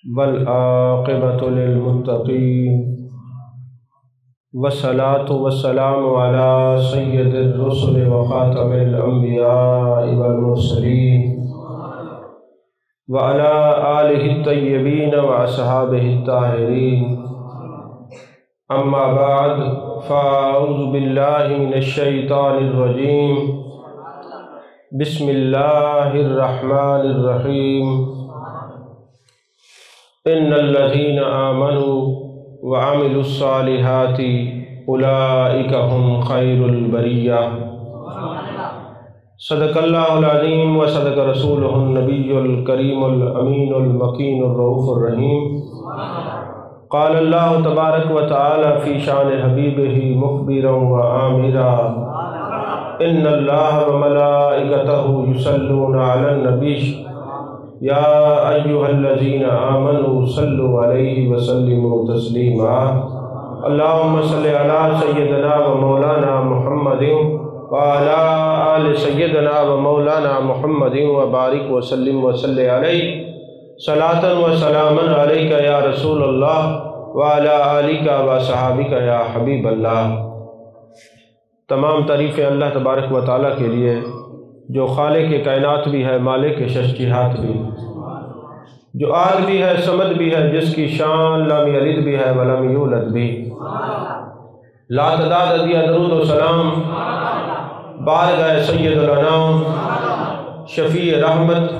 والعاقبۃ للمتقین والصلاة والسلام علی سید الرسل وخاتم الانبیاء والمرسلین وعلی آلہ الطیبین واصحابہ الطاہرین، اما بعد فاعوذ باللہ من الشیطان الرجیم، بسم اللہ الرحمن الرحیم۔ ان الذین آمنوا وعملوا الصالحات اولئک هم خیر البریہ۔ صدق اللہ العظیم و صدق رسولہ النبی الکریم الامین المکین الرؤوف الرحیم۔ قال اللہ تبارک و تعالی فی شان حبیبہ مخبرا و آمرا، ان اللہ و ملائکتہ یصلون علی النبی یا ایہا الذین آمنوا صلوا علیہ وسلموا تسلیما۔ اللہم صل علی سیدنا و مولانا محمد وعلی آل سیدنا و مولانا محمد وبارک وسلم وصلی علیہ صلاۃ و سلاما علیک یا رسول اللہ وعلی آلک و صحابک یا حبیب اللہ۔ تمام تعریفیں اللہ تبارک و تعالیٰ کے لیے جو خالق کائنات بھی ہے، مالک ششجہات بھی، جو آد بھی ہے، صمد بھی ہے، جس کی شان لم یلد بھی ہے ولم یولد بھی۔ لا تعداد عدیہ درود و سلام بارگاہ سید الانام، شفیع رحمت،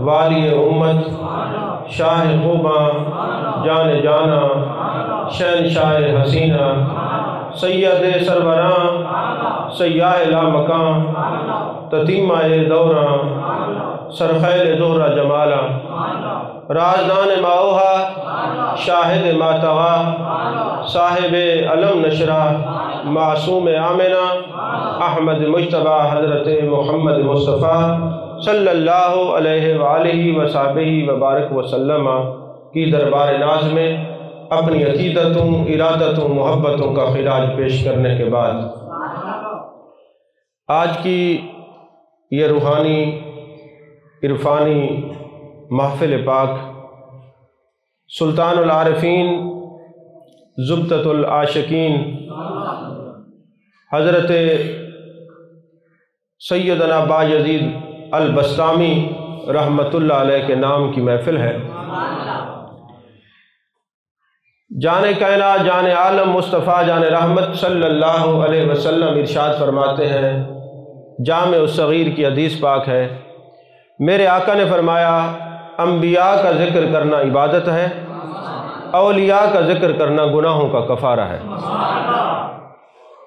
والی امت، شاہ خوباں، جان جانا، شہنشاہ حسینہ، سید سربراں، سیاہ لامکاں، تتیمہ دوراں، سرخیل دہرہ جمالا، رازدان ماؤہا، شاہد ماتوا، صاحب علم نشرہ، معصوم آمنہ، احمد مجتبیٰ حضرت محمد مصطفیٰ صلی اللہ علیہ وآلہ وصحبہ وبارک وسلم کی دربار ناز میں اپنی عقیدتوں، ارادتوں، محبتوں کا خراج پیش کرنے کے بعد آج کی یہ روحانی عرفانی محفل پاک سلطان العارفین، زبدۃ العاشقین، حضرت سیدنا بایزید البسطامی رحمۃ اللہ علیہ کے نام کی محفل ہے۔ جان کائنات، جان عالم مصطفیٰ جان رحمت صلی اللہ علیہ وسلم ارشاد فرماتے ہیں، جامع الصغیر کی حدیث پاک ہے، میرے آقا نے فرمایا انبیاء کا ذکر کرنا عبادت ہے، اولیاء کا ذکر کرنا گناہوں کا کفارہ ہے۔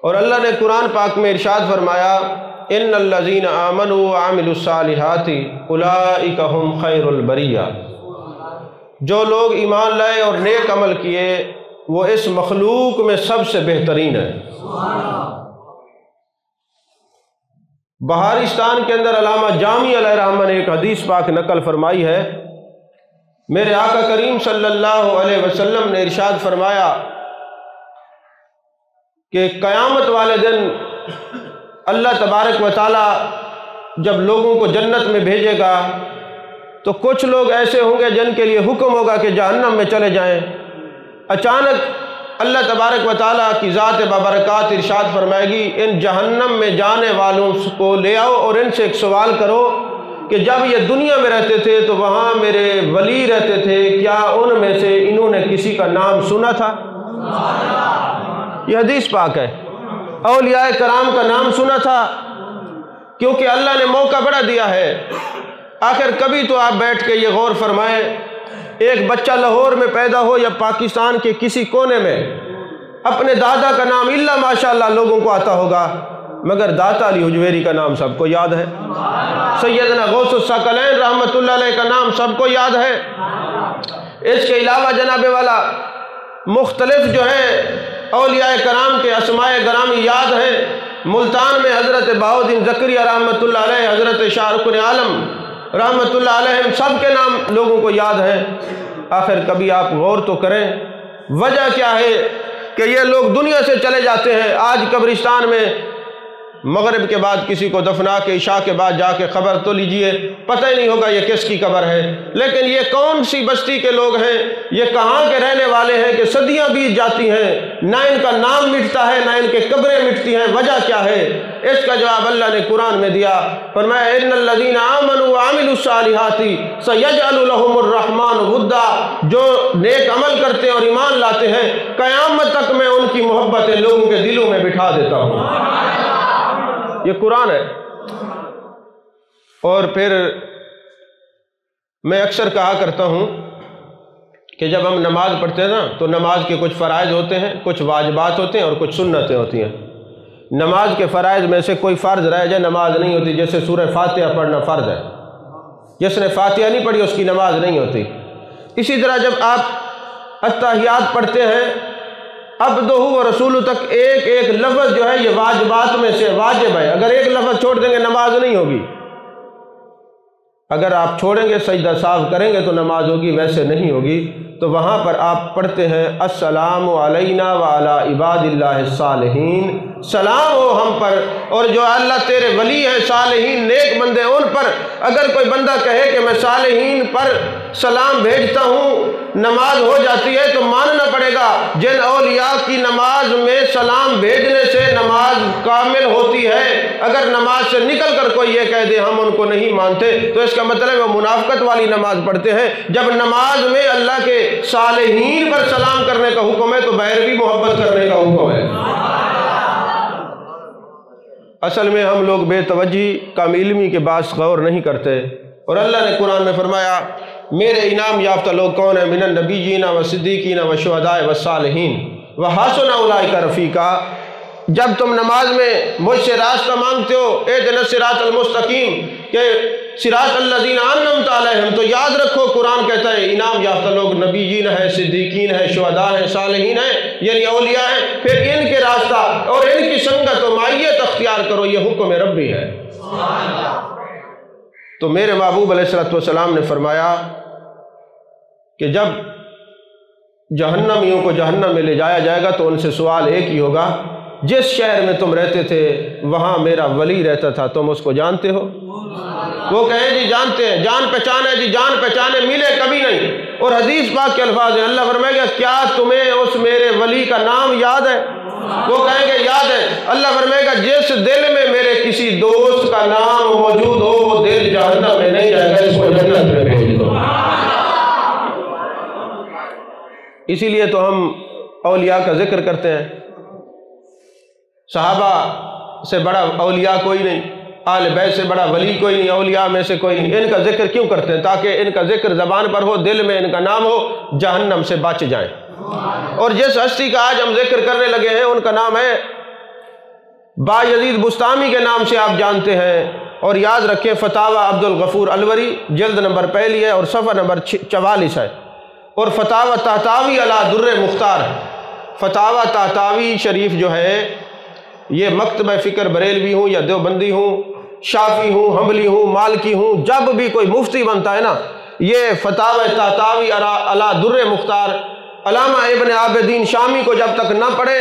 اور اللہ نے قرآن پاک میں ارشاد فرمایا ان الذین آمنوا وعملوا الصالحات اولئک هم خیر البریہ۔ جو لوگ ایمان لائے اور نیک عمل کیے وہ اس مخلوق میں سب سے بہترین ہے۔ بہارستان کے اندر علامہ جامی علیہ الرحمہ نے ایک حدیث پاک نقل فرمائی ہے، میرے آقا کریم صلی اللہ علیہ وسلم نے ارشاد فرمایا کہ قیامت والے دن اللہ تبارک و تعالی جب لوگوں کو جنت میں بھیجے گا تو کچھ لوگ ایسے ہوں گے جن کے لیے حکم ہوگا کہ جہنم میں چلے جائیں۔ اچانک اللہ تبارک و تعالیٰ کی ذات بابرکات ارشاد فرمائے گی ان جہنم میں جانے والوں کو لے آؤ اور ان سے ایک سوال کرو کہ جب یہ دنیا میں رہتے تھے تو وہاں میرے ولی رہتے تھے، کیا ان میں سے انہوں نے کسی کا نام سنا تھا؟ یہ حدیث پاک ہے، اولیاء کرام کا نام سنا تھا، کیونکہ اللہ نے موقع بڑا دیا ہے۔ آخر کبھی تو آپ بیٹھ کے یہ غور فرمائیں، ایک بچہ لاہور میں پیدا ہو یا پاکستان کے کسی کونے میں، اپنے دادا کا نام الا ماشاءاللہ لوگوں کو آتا ہوگا، مگر داتا علی حجویری کا نام سب کو یاد ہے، سیدنا غوث الثقلین رحمۃ اللہ علیہ کا نام سب کو یاد ہے۔ اس کے علاوہ جناب والا مختلف جو ہیں اولیاء کرام کے اسماء گرامی یاد ہیں۔ ملتان میں حضرت بہاؤالدین زکریا رحمۃ اللہ علیہ، حضرت شاہ رکن عالم رحمۃ اللہ علیہ، سب کے نام لوگوں کو یاد ہے۔ آخر کبھی آپ غور تو کریں وجہ کیا ہے کہ یہ لوگ دنیا سے چلے جاتے ہیں۔ آج قبرستان میں مغرب کے بعد کسی کو دفنا کے عشاء کے بعد جا کے قبر تو لیجئے، پتہ ہی نہیں ہوگا یہ کس کی قبر ہے۔ لیکن یہ کون سی بستی کے لوگ ہیں، یہ کہاں کے رہنے والے ہیں کہ صدیاں بیت جاتی ہیں، نہ ان کا نام مٹتا ہے نہ ان کے قبریں مٹتی ہیں، وجہ کیا ہے؟ اس کا جواب اللہ نے قرآن میں دیا، فرمایا ان الذین آمنوا وعملوا الصالحات سیجعل لهم الرحمن ودا، جو نیک عمل کرتے ہیں اور ایمان لاتے ہیں قیامت تک میں ان کی محبتیں لوگوں کے دلوں میں بٹھا دیتا ہوں۔ یہ قرآن ہے۔ اور پھر میں اکثر کہا کرتا ہوں کہ جب ہم نماز پڑھتے ہیں نا تو نماز کے کچھ فرائض ہوتے ہیں، کچھ واجبات ہوتے ہیں اور کچھ سنتیں ہوتی ہیں۔ نماز کے فرائض میں سے کوئی فرض رہ جائے نماز نہیں ہوتی، جیسے سورہ فاتحہ پڑھنا فرض ہے، جس نے فاتحہ نہیں پڑھی اس کی نماز نہیں ہوتی۔ اسی طرح جب آپ التحیات پڑھتے ہیں عبدہ و رسولہ تک ایک ایک لفظ جو ہے یہ واجبات میں سے واجب ہے، اگر ایک لفظ چھوڑ دیں گے نماز نہیں ہوگی، اگر آپ چھوڑیں گے سجدہ صاف کریں گے تو نماز ہوگی، ویسے نہیں ہوگی۔ تو وہاں پر آپ پڑھتے ہیں السلام علینا وعلی عباد اللہ الصالحین، سلام ہو ہم پر اور جو اللہ تیرے ولی ہیں صالحین نیک بندے ان پر۔ اگر کوئی بندہ کہے کہ میں صالحین پر سلام بھیجتا ہوں نماز ہو جاتی ہے تو ماننا پڑے گا جن اولیاء کی نماز میں سلام بھیجنے سے نماز کامل ہوتی ہے۔ اگر نماز سے نکل کر کوئی یہ کہہ دے ہم ان کو نہیں مانتے تو اس کا مطلب وہ منافقت والی نماز پڑھتے ہیں۔ جب نماز میں اللہ کے صالحین پر سلام کرنے کا حکم ہے تو بغیر بھی محبت کرنے کا حکم ہے۔ اصل میں ہم لوگ بے توجہی کم علمی کے باعث غور نہیں کرتے، اور اللہ نے قرآن میں فرمایا میرے انعام یافتہ لوگ کون ہیں؟ من النبیین والصدیقین والشہداء والصالحین وحسن اولئک رفیقا۔ جب تم نماز میں مجھ سے راستہ مانگتے ہو اہدنا الصراط المستقیم کہ صراط الذین انعمت علیہم، تو یاد رکھو قرآن کہتا ہے انعام یافتہ لوگ نبیین ہیں، صدیقین ہیں، شہداء ہیں، صالحین ہیں، یعنی اولیاء ہیں، پھر ان کے راستہ اور ان کی سنگت و معیت اختیار کرو، یہ حکم ربی ہے۔ تو میرے محبوب علیہ السلام نے فرمایا کہ جب جہنمیوں کو جہنم میں لے جایا جائے گا تو ان سے سوال ایک ہی ہوگا، جس شہر میں تم رہتے تھے وہاں میرا ولی رہتا تھا، تم اس کو جانتے ہو؟ وہ کہیں جی جانتے ہیں، جان پہچان ہے، جی جان پہچانے ملے کبھی نہیں۔ اور حدیث پاک کے الفاظ ہیں، اللہ فرمائے گا کیا تمہیں اس میرے ولی کا نام یاد ہے؟ وہ کہیں گے یاد ہے۔ اللہ فرمائے گا جس دل میں میرے کسی دوست کا نام موجود ہو وہ دل جہنم میں نہیں جائے گا، اس کو جنت میں بھیج دو۔ اسی لیے تو ہم اولیاء کا ذکر کرتے ہیں، صحابہ سے بڑا اولیاء کوئی نہیں، آل بیت سے بڑا ولی کوئی نہیں، اولیاء میں سے کوئی نہیں۔ ان کا ذکر کیوں کرتے ہیں؟ تاکہ ان کا ذکر زبان پر ہو، دل میں ان کا نام ہو، جہنم سے بچ جائیں۔ اور جس ہستی کا آج ہم ذکر کرنے لگے ہیں ان کا نام ہے بایزید بسطامی کے نام سے آپ جانتے ہیں، اور یاد رکھیں فتاوی عبد الغفور الوری جلد نمبر 1 ہے اور صفحہ نمبر 44 ہے، اور فتاوی طحطاوی علی در مختار ہے۔ فتاوی طحطاوی شریف جو ہے یہ مکتبہ فکر بریلوی ہوں یا دیوبندی ہوں، شافعی ہوں، حنبلی ہوں، مالکی ہوں، جب بھی کوئی مفتی بنتا ہے نا یہ فتاوی طحطاوی علی در مختار علامہ ابن عابدین شامی کو جب تک نہ پڑھے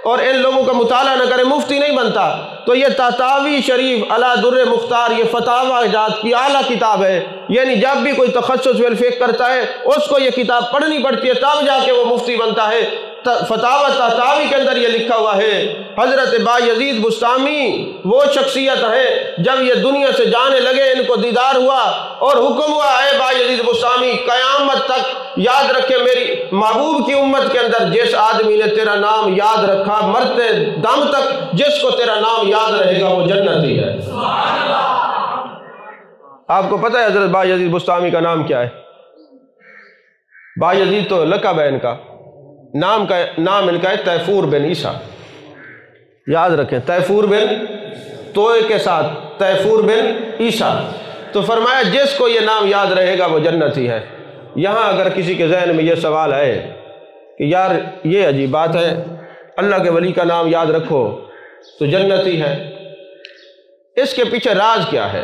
اور ان لوگوں کا مطالعہ نہ کرے مفتی نہیں بنتا۔ تو یہ طحطاوی شریف علی در مختار یہ فتاوی جات کی اعلیٰ کتاب ہے، یعنی جب بھی کوئی تخصص فی الفقہ کرتا ہے اس کو یہ کتاب پڑھنی پڑتی ہے تب جا کے وہ مفتی بنتا ہے۔ فتاوی طحطاوی کے اندر یہ لکھا ہوا ہے حضرت بایزید بسطامی وہ شخصیت ہیں جب یہ دنیا سے جانے لگے ان کو دیدار ہوا اور حکم ہوا اے بایزید بسطامی قیامت تک یاد رکھے میری محبوب کی امت کے اندر جس آدمی نے تیرا نام یاد رکھا مرتے دم تک جس کو تیرا نام یاد رہے گا وہ جنتی ہے۔ آپ کو پتہ ہے حضرت بایزید بسطامی کا نام کیا ہے؟ بایزید تو لقب ہے ان کا، نام ان کا ہے تیفور بن عیسیٰ، یاد رکھیں تیفور بن توئے کے ساتھ تیفور بن عیسیٰ۔ تو فرمایا جس کو یہ نام یاد رہے گا وہ جنتی ہے۔ یہاں اگر کسی کے ذہن میں یہ سوال ہے کہ یار یہ عجیب بات ہے اللہ کے ولی کا نام یاد رکھو تو جنتی ہے، اس کے پیچھے راز کیا ہے؟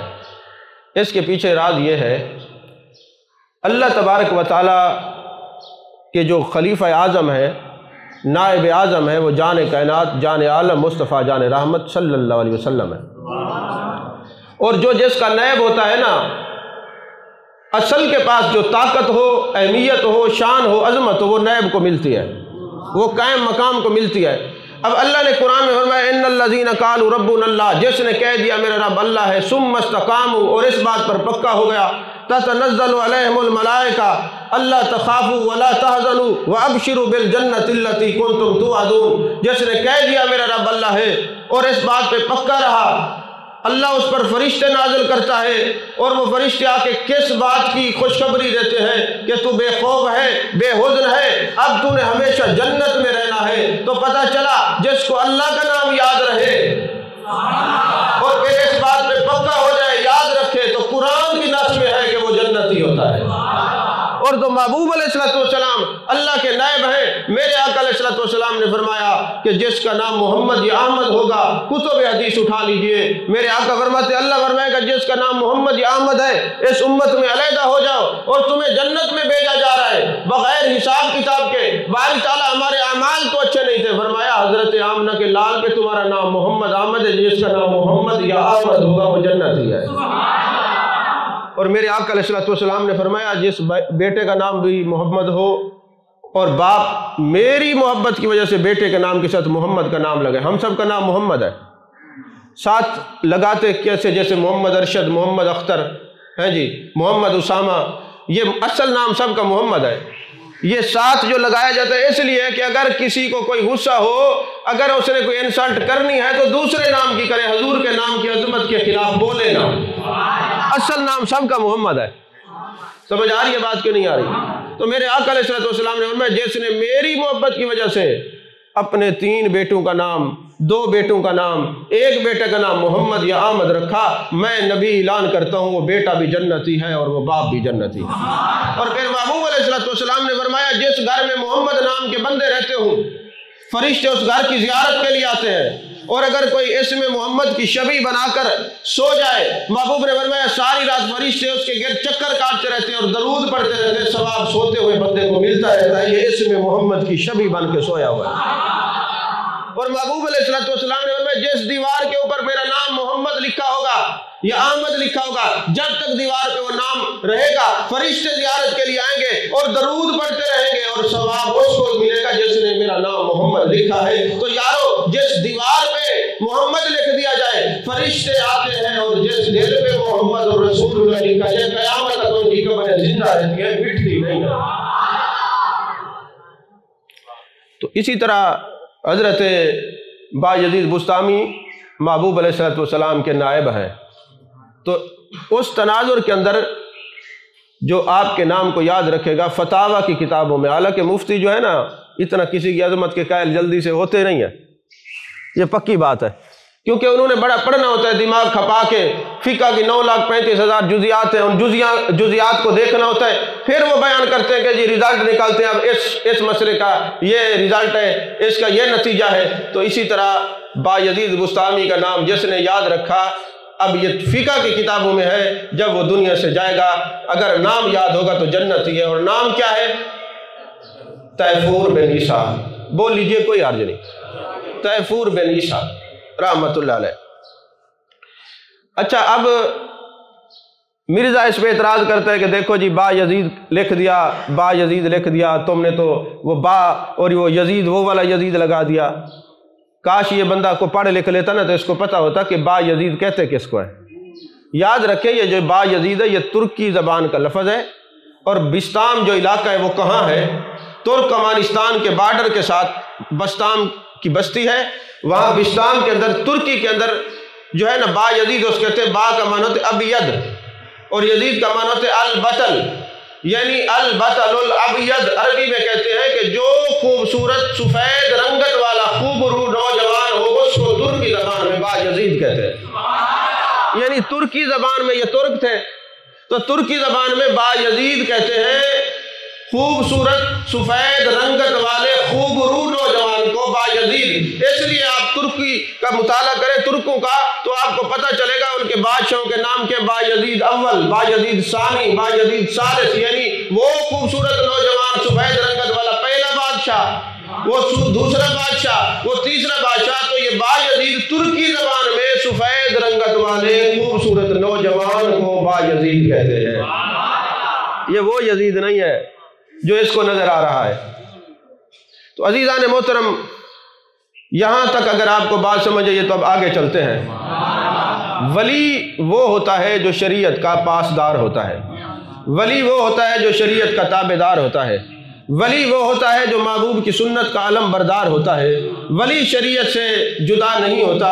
اس کے پیچھے راز یہ ہے اللہ تبارک و تعالی کہ جو خلیفہ اعظم ہے نائب اعظم ہے، وہ جان کائنات، جان عالم، مصطفیٰ جان رحمت صلی اللہ علیہ وسلم ہے۔ اور جو جس کا نائب ہوتا ہے نا، اصل کے پاس جو طاقت ہو، اہمیت ہو، شان ہو، عظمت ہو، وہ نائب کو ملتی ہے، وہ قائم مقام کو ملتی ہے۔ اب اللہ نے قرآن میں فرمایا ان الذین قالوا ربنا اللہ، جس نے کہہ دیا میرا رب اللہ ہے، ثم استقاموا، اور اس بات پر پکا ہو گیا، تتنزل علیہم الملائکہ اللہ تخافوا ولا تحزنوا وابشروا بالجنۃ التي کنتم توعدون، جس نے کہہ دیا میرا رب اللہ ہے اور اس بات پہ پکا رہا، اللہ اس پر فرشتے نازل کرتا ہے، اور وہ فرشتے آ کے کس بات کی خوشخبری دیتے ہیں کہ تو بے خوف ہے، بے حزن ہے، اب تو نے ہمیشہ جنت میں رہنا ہے۔ تو پتہ چلا جس کو اللہ کا نام یاد رہے اور پھر اس بات پہ پکا ہو جائے، یاد رکھے، تو قرآن کی نص میں ہے کہ وہ جنتی ہوتا ہے۔ اور تو محبوب علیہ السلام اللہ کے نائب ہیں۔ میرے آقا علیہ السلام نے فرمایا کہ جس کا نام محمد یا احمد ہوگا، کتب حدیث اٹھا لیجئے، میرے آقا فرماتے اللہ فرمائے گا جس کا نام محمد یا احمد ہے، اس امت میں علیحدہ ہو جاؤ اور تمہیں جنت میں بھیجا جا رہا ہے بغیر حساب کتاب کے۔ باری تعالیٰ ہمارے اعمال تو اچھے نہیں تھے، فرمایا حضرت آمنہ کے لال پہ تمہارا نام محمد احمد ہے، جس کا نام محمد یا احمد ہوگا وہ جنتی ہے۔ اور میرے آقا علیہ السلام نے فرمایا جس بیٹے کا نام بھی محمد ہو اور باپ میری محبت کی وجہ سے بیٹے کے نام کے ساتھ محمد کا نام لگے، ہم سب کا نام محمد ہے، ساتھ لگاتے کیسے جیسے محمد ارشد، محمد اختر ہے جی، محمد اسامہ، یہ اصل نام سب کا محمد ہے۔ یہ ساتھ جو لگایا جاتا ہے اس لیے کہ اگر کسی کو کوئی غصہ ہو، اگر اس نے کوئی انسلٹ کرنی ہے تو دوسرے نام کی کرے، حضور کے نام کی عظمت کے خلاف بولے نا۔ اصل نام سب کا محمد ہے۔ سمجھ آ رہی ہے بات کہ نہیں آ رہی؟ تو میرے آقا علیہ السلام نے فرمایا جس نے میری محبت کی وجہ سے اپنے 3 بیٹوں کا نام، 2 بیٹوں کا نام، 1 بیٹے کا نام محمد یا احمد رکھا، میں نبی اعلان کرتا ہوں وہ بیٹا بھی جنتی ہے اور وہ باپ بھی جنتی ہے۔ اور پھر محبوب علیہ السلام نے فرمایا جس گھر میں محمد نام کے بندے رہتے ہوں، فرشتے اس گھر کی زیارت کے لیے آتے ہیں، اور اگر کوئی اسم محمد کی شبیہ بنا کر سو جائے، محبوب نے فرمایا ساری رات فرشتے اس کے گرد چکر کاٹتے رہتے ہیں اور درود پڑھتے رہتے ہیں، ثواب سوتے ہوئے بندے کو ملتا رہتا ہے، یہ اسم محمد کی شبیہ بن کے سویا ہوا ہے۔ اور محبوب علیہ السلام نے فرمایا جس دیوار کے اوپر میرا نام محمد لکھا ہوگا یا احمد لکھا ہوگا، جب تک دیوار پہ وہ نام رہے گا فرشتے زیارت کے لیے آئیں گے اور درود پڑھتے رہیں گے، اور ثواب اس کو ملے گا جس نے میرا نام محمد لکھا ہے۔ تو یارو جس دیوار پہ محمد لکھ دیا جائے فرشتے آتے ہیں، اور جس دل پہ محمد اور رسول اللہ لکھا جائے قیامت تک ان کی قبریں زندہ رہتی ہے، مٹتی نہیں ہے۔ تو اسی طرح حضرت بایزید بسطامی محبوب علیہ السلام کے نائب ہیں، تو اس تناظر کے اندر جو آپ کے نام کو یاد رکھے گا فتاویٰ کی کتابوں میں، حالانکہ مفتی جو ہے نا اتنا کسی کی عظمت کے قائل جلدی سے ہوتے نہیں ہیں، یہ پکی بات ہے، کیونکہ انہوں نے بڑا پڑھنا ہوتا ہے دماغ کھپا کے، فقہ کی 9,35,000 جزیات ہیں، ان جزیات کو دیکھنا ہوتا ہے، پھر وہ بیان کرتے ہیں کہ جی ریزلٹ نکالتے ہیں، اب اس مسئلے کا یہ ریزلٹ ہے، اس کا یہ نتیجہ ہے۔ تو اسی طرح بایزید بسطامی کا نام جس نے یاد رکھا، اب یہ فقہ کی کتابوں میں ہے، جب وہ دنیا سے جائے گا اگر نام یاد ہوگا تو جنتی ہے۔ اور نام کیا ہے؟ تیفور بن عیسیٰ، بول لیجئے کوئی حرج نہیں، تیفور بن عیسیٰ رحمت اللہ علیہ۔ اچھا اب مرزا اس پہ اعتراض کرتا ہے کہ دیکھو جی با یزید لکھ دیا، با یزید لکھ دیا تم نے، تو وہ با اور وہ یزید وہ والا یزید لگا دیا، کاش یہ بندہ کو پڑھ لکھ لیتا نا تو اس کو پتہ ہوتا کہ با یزید کہتے کس کو ہے۔ یاد رکھیں یہ جو با یزید ہے یہ ترکی زبان کا لفظ ہے، اور بستام جو علاقہ ہے وہ کہاں ہے؟ ترکمانستان کے بارڈر کے ساتھ بستام کی بستی ہے، وہاں بستام کے اندر ترکی کے اندر جو ہے نا با یزید اس کہتے ہیں، با کا معنی ہوتا ہے ابید اور یزید کا معنی ہوتا ہے البتل، یعنی البتل الابید عربی میں کہتے ہیں کہ جو خوبصورت سفید رنگت والا خوب رو نوجوان ہو اس کو ترکی زبان میں با یزید کہتے ہیں، یعنی ترکی زبان میں یہ ترک تھے تو ترکی زبان میں با یزید کہتے ہیں خوبصورت سفید رنگت والے خوب رو نوجوان کو با یزید۔ اس لیے آپ ترکی کا مطالعہ کریں ترکوں کا تو آپ کو پتہ چلے گا ان کے بادشاہوں کے نام کے با یزید اول، با یزید ثانی، با یزید ثالث، یعنی وہ خوبصورت نوجوان سفید رنگت والا پہلا بادشاہ وہ دوسرا بادشاہ، وہ تیسرا بادشاہ، تو یہ بایزید ترکی زبان میں سفید رنگت والے خوبصورت نوجوان کو بایزید کہتے ہیں۔ یہ وہ یزید نہیں ہے جو اس کو نظر آ رہا ہے۔ تو عزیزان محترم، یہاں تک اگر آپ کو بات سمجھ آئیے تو اب آگے چلتے ہیں۔ ولی وہ ہوتا ہے جو شریعت کا پاسدار ہوتا ہے، ولی وہ ہوتا ہے جو شریعت کا تابعدار ہوتا ہے، ولی وہ ہوتا ہے جو محبوب کی سنت کا علم بردار ہوتا ہے۔ ولی شریعت سے جدا نہیں ہوتا،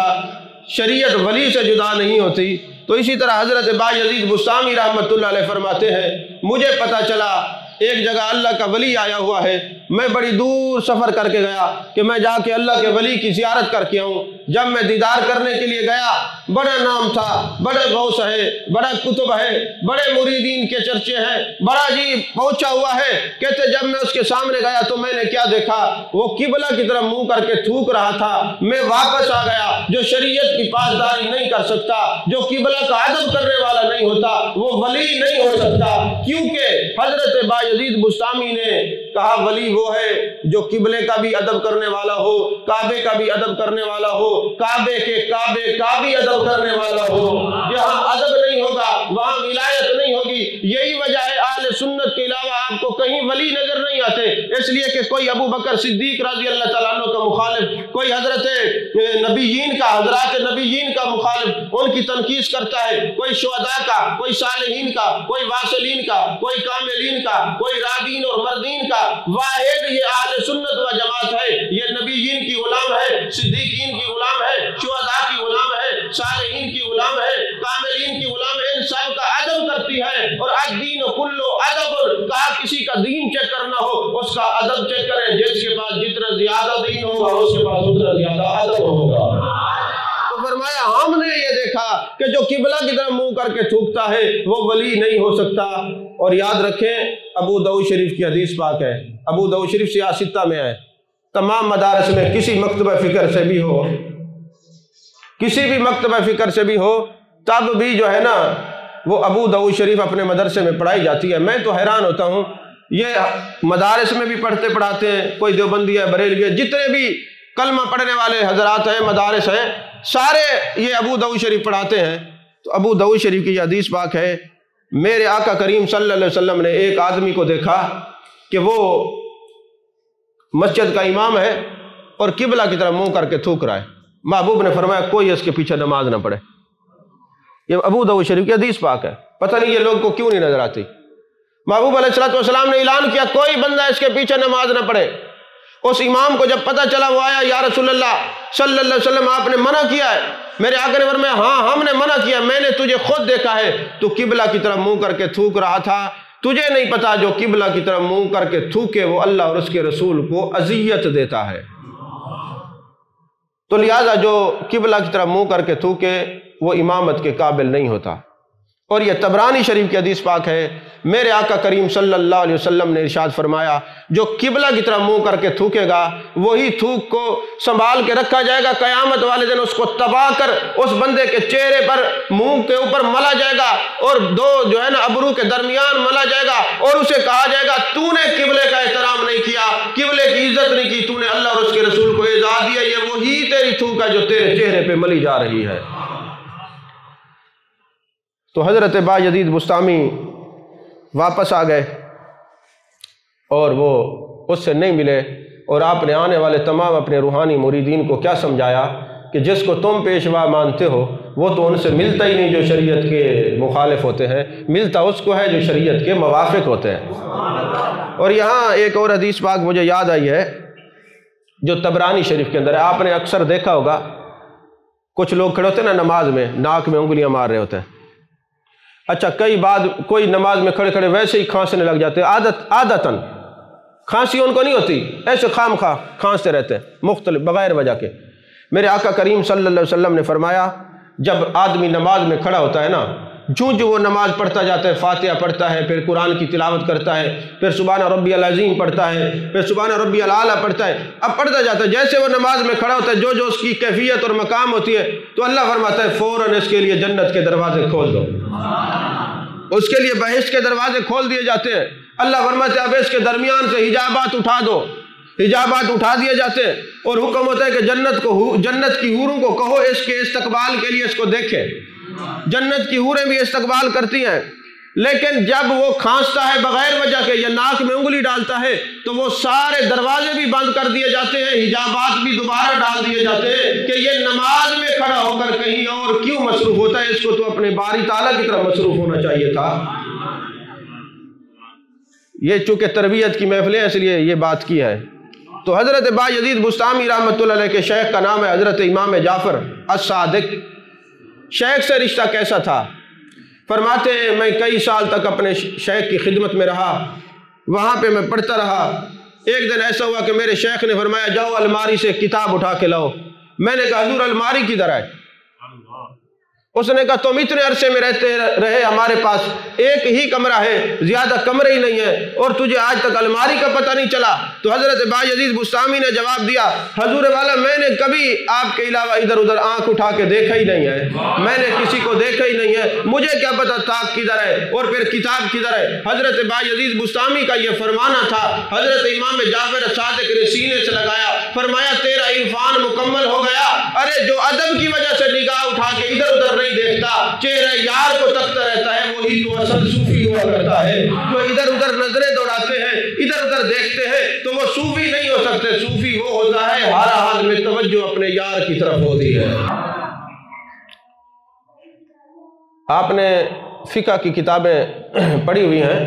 شریعت ولی سے جدا نہیں ہوتی۔ تو اسی طرح حضرت بایزید بسطامی رحمۃ اللہ علیہ فرماتے ہیں، مجھے پتہ چلا ایک جگہ اللہ کا ولی آیا ہوا ہے، میں بڑی دور سفر کر کے گیا کہ میں جا کے اللہ کے ولی کی زیارت کر کے آؤں۔ جب میں دیدار کرنے کے لیے گیا، بڑا نام تھا، بڑے غوث ہے، بڑا کتب ہے، بڑے مریدین کے چرچے ہیں، بڑا عجیب پہنچا ہوا ہے۔ کہتے جب میں اس کے سامنے گیا تو میں نے کیا دیکھا، وہ قبلہ کی طرف منہ کر کے تھوک رہا تھا۔ میں واپس آ گیا۔ جو شریعت کی پاسداری نہیں کر سکتا، جو قبلہ کا ادب کرنے والا نہیں ہوتا، وہ ولی نہیں ہو سکتا، کیونکہ حضرت بایزید بسطامی نے کہا ولی وہ ہے جو قبلے کا بھی ادب کرنے والا ہو، کعبے کا بھی ادب کرنے والا ہو، کعبے کے کعبے کا بھی ادب کرنے والا ہو۔ جہاں ادب نہیں ہوگا وہاں ولایت نہیں ہوگی۔ یہی وجہ ہے اہل سنت کے علاوہ آپ کو کہیں ولی نظر نہیں آتے، اس لیے کہ کوئی ابو بکر صدیق رضی اللہ تعالیٰ عنہ کا مخالف، کوئی حضرت نبیین کا، حضرات نبیین کا مخالف ان کی تنقیص کرتا ہے، کوئی شہداء کا، کوئی صالحین کا، کوئی واصلین کا، کوئی کاملین کا، کوئی رابین اور مردین کا۔ واحد یہ اہل سنت و جماعت ہے، یہ نبیین کی غلام ہے، صدیقین کی غلام ہے، شہداء کی غلام ہے، صالحین کی غلام ہے، کاملین کی غلام ہے، ان سب کا ادب کرتی ہے۔ اور الدین کلو ادب، کہا کسی کا دین چیک کرنا ہو اس کا ادب چیک کریں، جس کے پاس جتنا زیادہ دین ہوگا اس کے پاس اتنا زیادہ ادب ہوگا۔ تو فرمایا ہم نے یہ دیکھا کہ جو قبلہ کی طرف منہ کر کے تھوکتا ہے وہ ولی نہیں ہو سکتا۔ اور یاد رکھیں ابو داؤد شریف کی حدیث پاک ہے، ابو داؤد شریف سیاہ ستہ میں ہے، تمام مدارس میں کسی مکتبہ فکر سے بھی ہو، کسی بھی مکتبہ فکر سے بھی ہو، تب بھی جو ہے نا وہ ابو داؤد شریف اپنے مدرسے میں پڑھائی جاتی ہے۔ میں تو حیران ہوتا ہوں، یہ مدارس میں بھی پڑھتے پڑھاتے ہیں، کوئی دیوبندی ہے، بریلوی ہے، جتنے بھی کلمہ پڑھنے والے حضرات ہیں، مدارس ہیں، سارے یہ ابو داؤد شریف پڑھاتے ہیں۔ تو ابو داؤد شریف کی یہ حدیث پاک ہے، میرے آقا کریم صلی اللہ علیہ وسلم نے ایک آدمی کو دیکھا کہ وہ مسجد کا امام ہے اور قبلہ کی طرف منہ کر کے تھوک رہا ہے۔ محبوب نے فرمایا کوئی اس کے پیچھے نماز نہ پڑھے۔ یہ ابو داؤد شریف کی حدیث پاک ہے، پتہ نہیں یہ لوگ کو کیوں نہیں نظر آتی۔ محبوب علیہ السلام نے اعلان کیا کوئی بندہ اس کے پیچھے نماز نہ پڑھے۔ اس امام کو جب پتہ چلا وہ آیا، یا رسول اللہ صلی اللہ علیہ وسلم آپ نے منع کیا ہے۔ میرے آقا نے فرمایا ہاں ہم نے منع کیا، میں نے تجھے خود دیکھا ہے تو قبلہ کی طرف منہ کر کے تھوک رہا تھا، تجھے نہیں پتا جو قبلہ کی طرف منہ کر کے تھوکے وہ اللہ اور اس کے رسول کو اذیت دیتا ہے۔ تو لہٰذا جو قبلہ کی طرف منہ کر کے تھوکے وہ امامت کے قابل نہیں ہوتا۔ اور یہ طبرانی شریف کی حدیث پاک ہے، میرے آقا کریم صلی اللہ علیہ وسلم نے ارشاد فرمایا جو قبلہ کی طرف منہ کر کے تھوکے گا وہی تھوک کو سنبھال کے رکھا جائے گا، قیامت والے دن اس کو تباہ کر اس بندے کے چہرے پر، منہ کے اوپر ملا جائے گا اور دو جو ہے نا ابرو کے درمیان ملا جائے گا، اور اسے کہا جائے گا تو نے قبلے کا احترام نہیں کیا، قبلے کی عزت نہیں کی، تو نے اللہ اور اس کے رسول کو ایذا دیا، یہ وہی تیری تھوک ہے جو تیرے چہرے پہ ملی جا رہی ہے۔ تو حضرت بایزید بسطامی واپس آ گئے اور وہ اس سے نہیں ملے، اور آپ نے آنے والے تمام اپنے روحانی مریدین کو کیا سمجھایا کہ جس کو تم پیشوا مانتے ہو وہ تو ان سے ملتا ہی نہیں جو شریعت کے مخالف ہوتے ہیں، ملتا اس کو ہے جو شریعت کے موافق ہوتے ہیں۔ اور یہاں ایک اور حدیث پاک مجھے یاد آئی ہے جو طبرانی شریف کے اندر ہے۔ آپ نے اکثر دیکھا ہوگا کچھ لوگ کھڑے ہوتے ہیں نا نماز میں، ناک میں انگلیاں مار رہے ہوتے ہیں۔ اچھا کئی بعد کوئی نماز میں کھڑے کھڑے ویسے ہی کھانسنے لگ جاتے ہیں، عادتاً کھانسی ان کو نہیں ہوتی، ایسے خام خواہ کھانستے رہتے ہیں مختلف بغیر وجہ کے۔ میرے آقا کریم صلی اللہ علیہ وسلم نے فرمایا جب آدمی نماز میں کھڑا ہوتا ہے نا، جو وہ نماز پڑھتا جاتا ہے، فاتحہ پڑھتا ہے، پھر قرآن کی تلاوت کرتا ہے، پھر سبحان ربی العظیم پڑھتا ہے، پھر سبحان ربی الاعلیٰ پڑھتا ہے، اب پڑھتا جاتا ہے، جیسے وہ نماز میں کھڑا ہوتا ہے جو اس کی کیفیت اور مقام ہوتی ہے تو اللہ فرماتا ہے فوراً اس کے لیے جنت کے دروازے کھول دو، اس کے لیے بہشت کے دروازے کھول دیے جاتے ہیں۔ اللہ فرماتا ہے اب اس کے درمیان سے حجابات اٹھا دو، حجابات اٹھا دیے جاتے ہیں اور حکم ہوتا ہے کہ جنت کی حوروں کو کہو اس کے استقبال کے لیے اس کو دیکھیں۔ جنت کی حوریں بھی استقبال کرتی ہیں، لیکن جب وہ کھانستا ہے بغیر وجہ کے یا ناک میں انگلی ڈالتا ہے تو وہ سارے دروازے بھی بند کر دیے جاتے ہیں، حجابات بھی دوبارہ ڈال دیے جاتے ہیں کہ یہ نماز میں کھڑا ہو کر کہیں اور کیوں مصروف ہوتا ہے، اس کو تو اپنے باری تعالیٰ کی طرف مصروف ہونا چاہیے تھا۔ یہ چونکہ تربیت کی محفلیں اس لیے یہ بات کی ہے۔ تو حضرت بایزید بسطامی رحمۃ اللہ علیہ کے شیخ کا نام ہے حضرت امام جعفر الصادق۔ شیخ سے رشتہ کیسا تھا؟ فرماتے ہیں میں کئی سال تک اپنے شیخ کی خدمت میں رہا، وہاں پہ میں پڑھتا رہا۔ ایک دن ایسا ہوا کہ میرے شیخ نے فرمایا جاؤ الماری سے کتاب اٹھا کے لاؤ۔ میں نے کہا حضور الماری کدھر ہے؟ اس نے کہا تم اتنے عرصے میں رہتے رہے، ہمارے پاس ایک ہی کمرہ ہے، زیادہ کمرے ہی نہیں ہیں، اور تجھے آج تک الماری کا پتہ نہیں چلا۔ تو حضرت بایزید بسطامی نے جواب دیا حضور والا میں نے کبھی آپ کے علاوہ ادھر ادھر آنکھ اٹھا کے دیکھا ہی نہیں ہے، میں نے کسی کو دیکھا ہی نہیں ہے، مجھے کیا پتہ طاق کدھر ہے اور پھر کتاب کدھر ہے۔ حضرت بایزید بسطامی کا یہ فرمانا تھا۔ حضرت امام جعفر صادق نے سینے سے لگایا، فرمایا تیرا عرفان مکمل ہو گیا۔ ارے جو ادب کی وجہ سے نگاہ اٹھا کے ادھر ادھر نہیں دیکھتا، چہرے یار کو تکتا رہتا ہے، وہی تو اصل صوفی ہوا کرتا ہے۔ جو ادھر ادھر نظریں دوڑاتے ہیں، ادھر ادھر دیکھتے ہیں، تو وہ صوفی نہیں ہو سکتے۔ صوفی وہ ہوتا ہے ہر حال میں توجہ اپنے یار کی طرف ہوتی ہے۔ آپ نے فقہ کی کتابیں پڑھی ہوئی ہیں،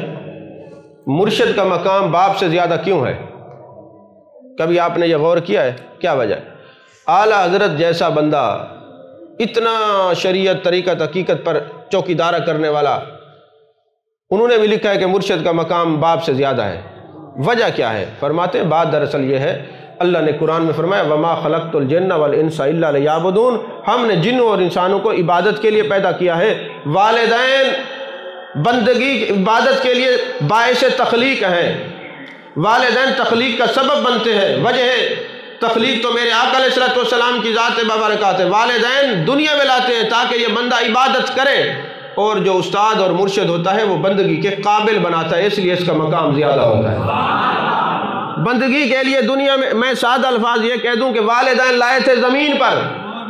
مرشد کا مقام باپ سے زیادہ کیوں ہے؟ کبھی آپ نے یہ غور کیا ہے کیا وجہ ہے؟ اعلیٰ حضرت جیسا بندہ، اتنا شریعت طریقت حقیقت پر چوکیدارہ کرنے والا، انہوں نے بھی لکھا ہے کہ مرشد کا مقام باپ سے زیادہ ہے۔ وجہ کیا ہے؟ فرماتے ہیں بات دراصل یہ ہے، اللہ نے قرآن میں فرمایا وَمَا خَلَقْتُ الْجِنَّ وَالْإِنسَ إِلَّا لِيَعْبُدُونَ، ہم نے جنوں اور انسانوں کو عبادت کے لیے پیدا کیا ہے۔ والدین بندگی عبادت کے لیے باعث تخلیق ہیں، والدین تخلیق کا سبب بنتے ہیں۔ وجہ ہے تخلیق تو میرے آقا علیہ السلام کی ذات بابرکات ہے، والدین دنیا میں لاتے ہیں تاکہ یہ بندہ عبادت کرے، اور جو استاد اور مرشد ہوتا ہے وہ بندگی کے قابل بناتا ہے، اس لیے اس کا مقام زیادہ ہوتا ہے۔ بندگی کے لیے دنیا میں سادہ الفاظ یہ کہہ دوں کہ والدین لائے تھے زمین پر،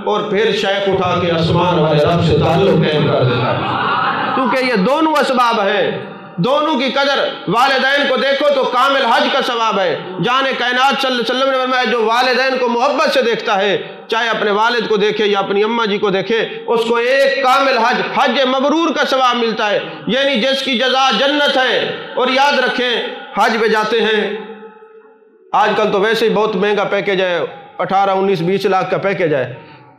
اور پھر شیخ اٹھا کے آسمان والے رب سے تعلق قائم کر دیتا ہے، کیونکہ یہ دونوں اسباب ہیں۔ دونوں کی قدر، والدین کو دیکھو تو کامل حج کا ثواب ہے۔ جان کائنات صلی اللہ علیہ وسلم نے فرمایا جو والدین کو محبت سے دیکھتا ہے، چاہے اپنے والد کو دیکھے یا اپنی اماں جی کو دیکھے، اس کو ایک کامل حج مبرور کا ثواب ملتا ہے، یعنی جس کی جزا جنت ہے۔ اور یاد رکھیں حج پہ جاتے ہیں، آج کل تو ویسے ہی بہت مہنگا پیکیج ہے، 18 19 20 لاکھ کا پیکیج ہے۔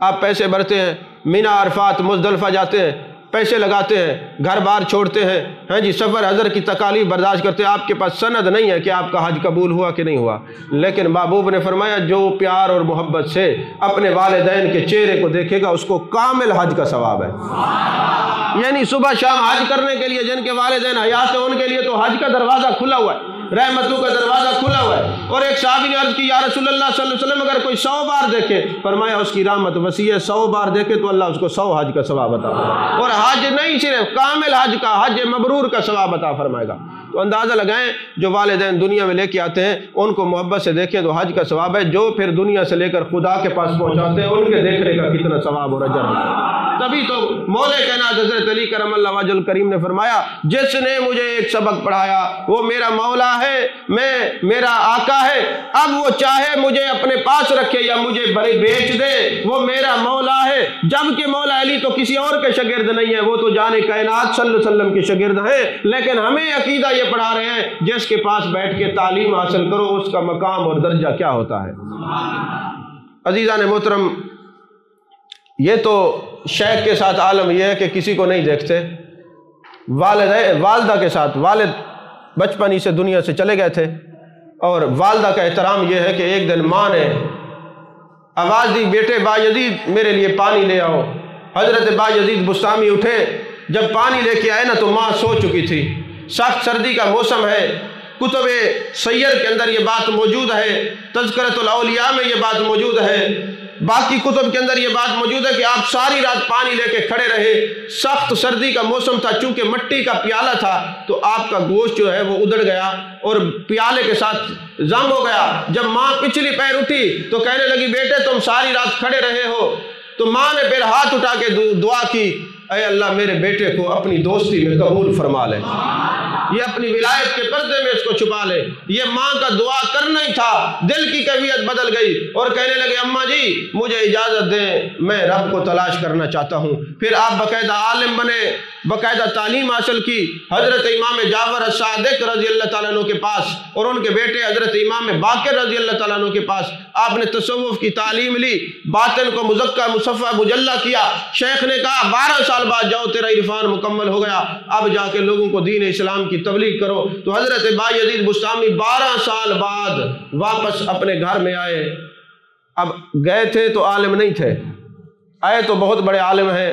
آپ پیسے بھرتے ہیں، مینا عرفات مزدلفہ جاتے ہیں، پیسے لگاتے ہیں، گھر بار چھوڑتے ہیں، ہاں جی سفر حضر کی تکالیف برداشت کرتے ہیں۔ آپ کے پاس سند نہیں ہے کہ آپ کا حج قبول ہوا کہ نہیں ہوا، لیکن محبوب نے فرمایا جو پیار اور محبت سے اپنے والدین کے چہرے کو دیکھے گا اس کو کامل حج کا ثواب ہے۔ یعنی صبح شام حج کرنے کے لیے جن کے والدین حیات ہیں ان کے لیے تو حج کا دروازہ کھلا ہوا ہے، رحمتوں کا دروازہ کھلا ہوا ہے۔ اور ایک صحابی نے عرض کی یا رسول اللہ صلی اللہ علیہ وسلم اگر کوئی 100 بار دیکھے، فرمایا اس کی رحمت وسیع ہے، 100 بار دیکھے تو اللہ اس کو 100 حج کا ثواب عطا فرمائے، اور حج نہیں صرف کامل حج کا، حج مبرور کا ثواب عطا فرمائے گا۔ تو اندازہ لگائیں جو والدین دنیا میں لے کے آتے ہیں ان کو محبت سے دیکھیں تو حج کا ثواب ہے، جو پھر دنیا سے لے کر خدا کے پاس پہنچاتے ہیں ان کے دیکھنے کا کتنا ثواب اور اجر ہے۔ تبھی تو مولا کائنات حضرت علی کرم اللہ وجہ الکریم نے فرمایا جس نے مجھے ایک سبق پڑھایا وہ میرا مولا ہے، میرا آقا ہے، اب وہ چاہے مجھے اپنے پاس رکھے یا مجھے بیچ دے، وہ میرا مولا ہے۔ جبکہ مولا علی تو کسی اور کے شاگرد نہیں ہے، وہ تو جان کائنات صلی اللہ علیہ وسلم کے شاگرد ہیں، لیکن ہمیں عقیدہ یہ پڑھا رہے ہیں جس کے پاس بیٹھ کے تعلیم حاصل کرو اس کا مقام اور درجہ کیا ہوتا ہے۔ عزیزان محترم، یہ تو شیخ کے ساتھ عالم یہ ہے کہ کسی کو نہیں دیکھتے، والدہ کے ساتھ، والد بچپن ہی سے دنیا سے چلے گئے تھے، اور والدہ کا احترام یہ ہے کہ ایک دن ماں نے آواز دی بیٹے بایزید میرے لیے پانی لے آؤ۔ حضرت بایزید بسطامی اٹھے، جب پانی لے کے آئے نا تو ماں سو چکی تھی، سخت سردی کا موسم ہے، کتب سیر کے اندر یہ بات موجود ہے، تذکرۃ الاولیاء میں یہ بات موجود ہے باقی کتب کے اندر یہ بات موجود ہے کہ آپ ساری رات پانی لے کے کھڑے رہے، سخت سردی کا موسم تھا، چونکہ مٹی کا پیالہ تھا تو آپ کا گوشت جو ہے وہ ادڑ گیا اور پیالے کے ساتھ زنگ ہو گیا۔ جب ماں پچھلی پیر اٹھی تو کہنے لگی بیٹے تم ساری رات کھڑے رہے ہو، تو ماں نے پھر ہاتھ اٹھا کے دعا کی، اے اللہ میرے بیٹے کو اپنی دوستی میں قبول فرما لے، یہ اپنی ولایت کے پردے میں اس کو چھپا لے۔ یہ ماں کا دعا کرنا ہی تھا، دل کی کیفیت بدل گئی اور کہنے لگے اماں جی مجھے اجازت دیں، میں رب کو تلاش کرنا چاہتا ہوں۔ پھر آپ باقاعدہ عالم بنے، باقاعدہ تعلیم حاصل کی، حضرت امام جعفر الصادق رضی اللہ تعالیٰ عنہ کے پاس اور ان کے بیٹے حضرت امام باقر رضی اللہ تعالیٰ عنہ کے پاس آپ نے تصوف کی تعلیم لی، باطن کو مزکہ مصفہ مجلہ کیا۔ شیخ نے کہا 12 سال بعد جاؤ تیرا عرفان مکمل ہو گیا، اب جا کے لوگوں کو دین اسلام کی تبلیغ کرو۔ تو حضرت بایزید بسطامی 12 سال بعد واپس اپنے گھر میں آئے۔ اب گئے تھے تو عالم نہیں تھے، آئے تو بہت بڑے عالم ہیں،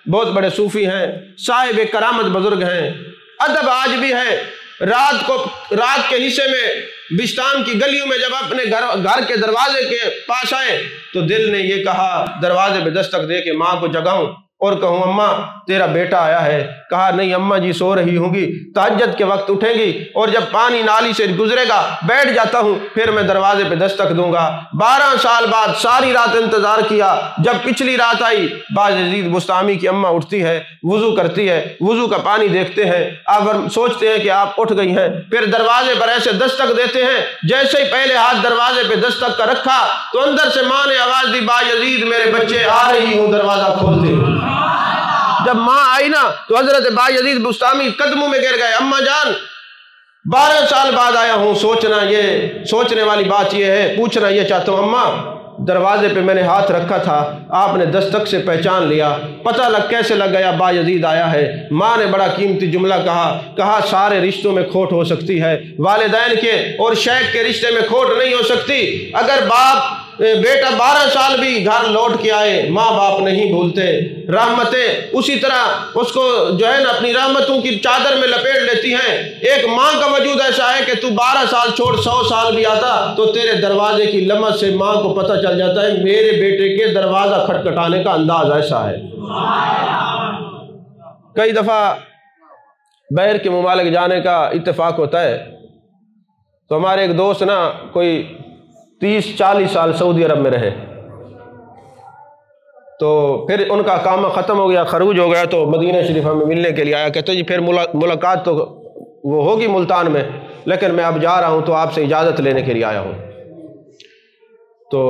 بہت بڑے صوفی ہیں، صاحب کرامت بزرگ ہیں، ادب آج بھی ہے۔ رات کے حصے میں بستان کی گلیوں میں جب اپنے گھر کے دروازے کے پاس آئے تو دل نے یہ کہا، دروازے پہ دستک دے کے ماں کو جگاؤں اور کہوں اماں تیرا بیٹا آیا ہے؟ کہا نہیں اماں جی سو رہی ہوں گی، تہجد کے وقت اٹھیں گی اور جب پانی نالی سے گزرے گا بیٹھ جاتا ہوں، پھر میں دروازے پہ دستک دوں گا۔ 12 سال بعد ساری رات انتظار کیا، جب پچھلی رات آئی بایزید بسطامی کی اماں اٹھتی ہے، وضو کرتی ہے، وضو کا پانی دیکھتے ہیں، آپ سوچتے ہیں کہ آپ اٹھ گئی ہیں، پھر دروازے پر ایسے دستک دیتے ہیں، جیسے ہی پہلے ہاتھ دروازے پہ دستک کا رکھا تو اندر سے ماں نے آواز دی بایزید میرے بچے آ رہی ہوں، دروازہ کھول دے۔ جب ماں آئی نا تو حضرت بایزید بسطامی قدموں میں گر گئے، اماں جان 12 سال بعد آیا ہوں، سوچنے والی بات یہ ہے، پوچھنا یہ چاہتا ہوں اماں دروازے پہ میں نے ہاتھ رکھا تھا، آپ نے دستک سے پہچان لیا، پتہ کیسے لگ گیا بایزید آیا ہے؟ ماں نے بڑا قیمتی جملہ کہا سارے رشتوں میں کھوٹ ہو سکتی ہے، والدین کے اور شیخ کے رشتے میں کھوٹ نہیں ہو سکتی۔ اگر بیٹا 12 سال بھی گھر لوٹ کے آئے، ماں باپ نہیں بھولتے، رحمتیں اسی طرح اس کو جو ہے نا اپنی رحمتوں کی چادر میں لپیٹ لیتی ہیں۔ ایک ماں کا وجود ایسا ہے کہ تو 12 سال چھوڑ 100 سال بھی آتا تو تیرے دروازے کی لمس سے ماں کو پتہ چل جاتا ہے میرے بیٹے کے دروازہ کھٹکھٹانے کا انداز ایسا ہے۔ کئی دفعہ باہر کے ممالک جانے کا اتفاق ہوتا ہے تو ہمارے ایک دوست نا کوئی 30-40 سال سعودی عرب میں رہے، تو پھر ان کا کام ختم ہو گیا، خروج ہو گیا، تو مدینہ شریفہ میں ملنے کے لیے آیا، کہتے جی پھر ملاقات تو وہ ہوگی ملتان میں، لیکن میں اب جا رہا ہوں تو آپ سے اجازت لینے کے لیے آیا ہوں۔ تو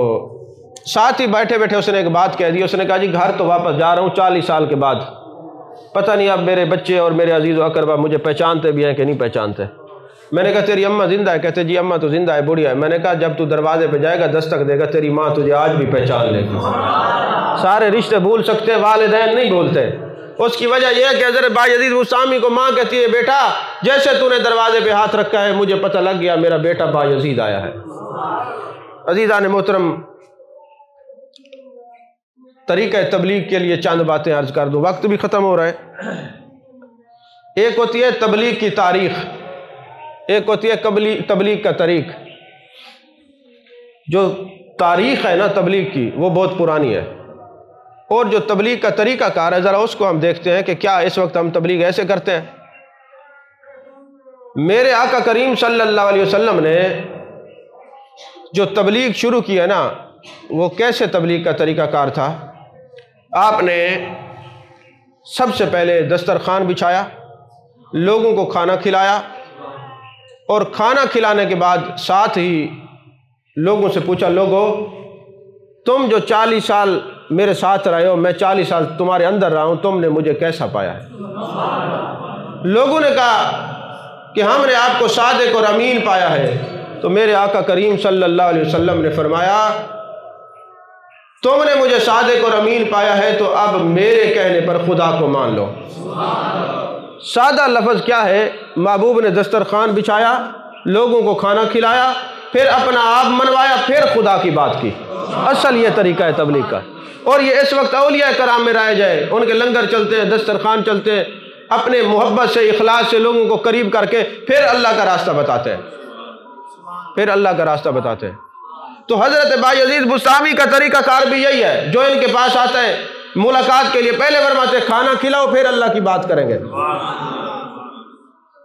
ساتھ ہی بیٹھے بیٹھے اس نے ایک بات کہہ دی، اس نے کہا جی گھر تو واپس جا رہا ہوں 40 سال کے بعد، پتہ نہیں اب میرے بچے اور میرے عزیز و اقربا مجھے پہچانتے بھی ہیں کہ نہیں پہچانتے۔ میں نے کہا تیری اماں زندہ ہے؟ کہتے جی اماں تو زندہ ہے، بڑھیا ہے۔ میں نے کہا جب تو دروازے پہ جائے گا دستک دے گا تیری ماں تجھے آج بھی پہچان لے گی۔ سارے رشتے بھول سکتے، والدین نہیں بھولتے۔ اس کی وجہ یہ ہے کہ حضرت بایزید بسطامی کو ماں کہتی ہے بیٹا جیسے تو نے دروازے پہ ہاتھ رکھا ہے مجھے پتہ لگ گیا میرا بیٹا بایزید آیا ہے۔ عزیزان محترم، طریقہ تبلیغ کے لیے چند باتیں عرض کر دوں، وقت بھی ختم ہو رہا ہے۔ ایک ہوتی ہے تبلیغ کی تاریخ، ایک ہوتی ہے تبلیغ کا طریق۔ جو تاریخ ہے نا تبلیغ کی وہ بہت پرانی ہے، اور جو تبلیغ کا طریقہ کار ہے ذرا اس کو ہم دیکھتے ہیں کہ کیا اس وقت ہم تبلیغ ایسے کرتے ہیں۔ میرے آقا کریم صلی اللہ علیہ وسلم نے جو تبلیغ شروع کی ہے نا وہ کیسے تبلیغ کا طریقہ کار تھا؟ آپ نے سب سے پہلے دسترخوان بچھایا، لوگوں کو کھانا کھلایا، اور کھانا کھلانے کے بعد ساتھ ہی لوگوں سے پوچھا لوگو تم جو 40 سال میرے ساتھ رہے ہو، میں 40 سال تمہارے اندر رہا ہوں، تم نے مجھے کیسا پایا ہے؟ لوگوں نے کہا کہ ہم نے آپ کو صادق اور امین پایا ہے۔ تو میرے آقا کریم صلی اللہ علیہ وسلم نے فرمایا تم نے مجھے صادق اور امین پایا ہے تو اب میرے کہنے پر خدا کو مان لو۔ سادہ لفظ کیا ہے؟ محبوب نے دسترخوان بچھایا، لوگوں کو کھانا کھلایا، پھر اپنا آپ منوایا، پھر خدا کی بات کی۔ اصل یہ طریقہ ہے تبلیغ کا، اور یہ اس وقت اولیاء کرام میں رائج ہے، ان کے لنگر چلتے ہیں، دسترخوان چلتے ہیں، اپنے محبت سے اخلاص سے لوگوں کو قریب کر کے پھر اللہ کا راستہ بتاتے ہیں، پھر اللہ کا راستہ بتاتے ہیں۔ تو حضرت بایزید بسطامی کا طریقہ کار بھی یہی ہے، جو ان کے پاس آتا ہے ملاقات کے لیے پہلے فرماتے کھانا کھلاؤ پھر اللہ کی بات کریں گے۔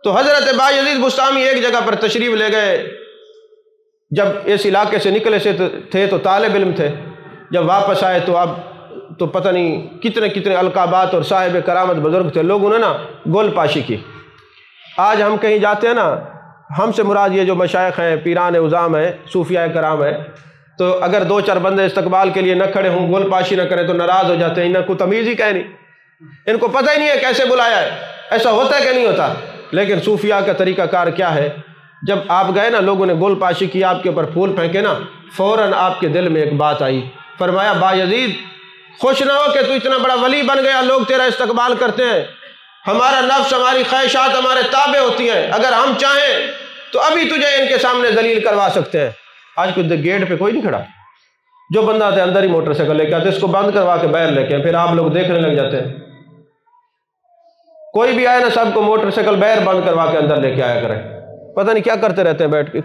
تو حضرت بایزید بسطامی ایک جگہ پر تشریف لے گئے، جب اس علاقے سے نکلے سے تھے تو طالب علم تھے، جب واپس آئے تو اب تو پتہ نہیں کتنے کتنے القابات اور صاحب کرامت بزرگ تھے، لوگوں نے نا گول پاشی کی۔ آج ہم کہیں جاتے ہیں نا، ہم سے مراد یہ جو مشائخ ہیں، پیران عظام ہیں، صوفیاء کرام ہیں، تو اگر دو چار بندے استقبال کے لیے نہ کھڑے ہوں، گول پاشی نہ کریں تو ناراض ہو جاتے ہیں، انہیں کوئی تمیز ہی کہیں نہیں، ان کو پتہ ہی نہیں ہے کیسے بلایا ہے، ایسا ہوتا ہے کہ نہیں ہوتا۔ لیکن صوفیاء کا طریقہ کار کیا ہے، جب آپ گئے نا، لوگوں نے گول پاشی کی، آپ کے اوپر پھول پھینکے نا، فوراً آپ کے دل میں ایک بات آئی، فرمایا بایزید خوش نہ ہو کہ تو اتنا بڑا ولی بن گیا، لوگ تیرا استقبال کرتے ہیں، ہمارا نفس، ہماری خواہشات ہمارے تابع ہوتی ہیں، اگر ہم چاہیں تو ابھی تجھے ان کے سامنے ذلیل کروا سکتے ہیں۔ آج کوئی گیٹ پہ کوئی نہیں کھڑا، جو بندہ آتا ہے اندر ہی موٹر سائیکل لے کے آتے، اس کو بند کروا کے باہر لے کے پھر آپ لوگ دیکھنے لگ جاتے ہیں۔ کوئی بھی آئے نا، سب کو موٹر سائیکل باہر بند کروا کے اندر لے کے آیا کرے، پتہ نہیں کیا کرتے رہتے ہیں بیٹھ کے۔